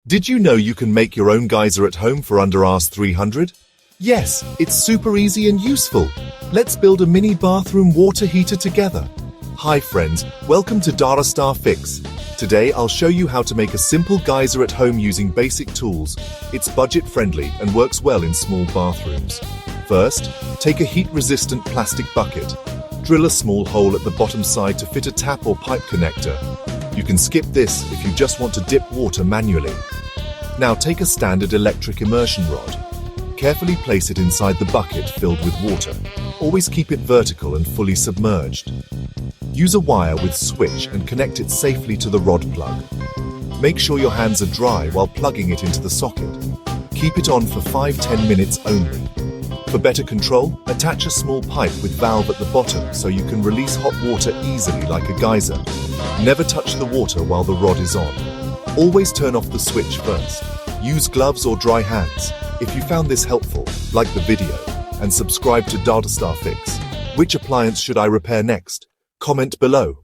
Did you know you can make your own geyser at home for under Rs 300? Yes, it's super easy and useful. Let's build a mini bathroom water heater together. Hi friends, welcome to Data Star Fix. Today I'll show you how to make a simple geyser at home using basic tools. It's budget friendly and works well in small bathrooms. First, take a heat-resistant plastic bucket. Drill a small hole at the bottom side to fit a tap or pipe connector. You can skip this if you just want to dip water manually. Now take a standard electric immersion rod. Carefully place it inside the bucket filled with water. Always keep it vertical and fully submerged. Use a wire with switch and connect it safely to the rod plug. Make sure your hands are dry while plugging it into the socket. Keep it on for 5–10 minutes only. For better control, attach a small pipe with valve at the bottom so you can release hot water easily like a geyser. Never touch the water while the rod is on. Always turn off the switch first. Use gloves or dry hands. If you found this helpful, like the video and subscribe to Data Star Fix. Which appliance should I repair next? Comment below.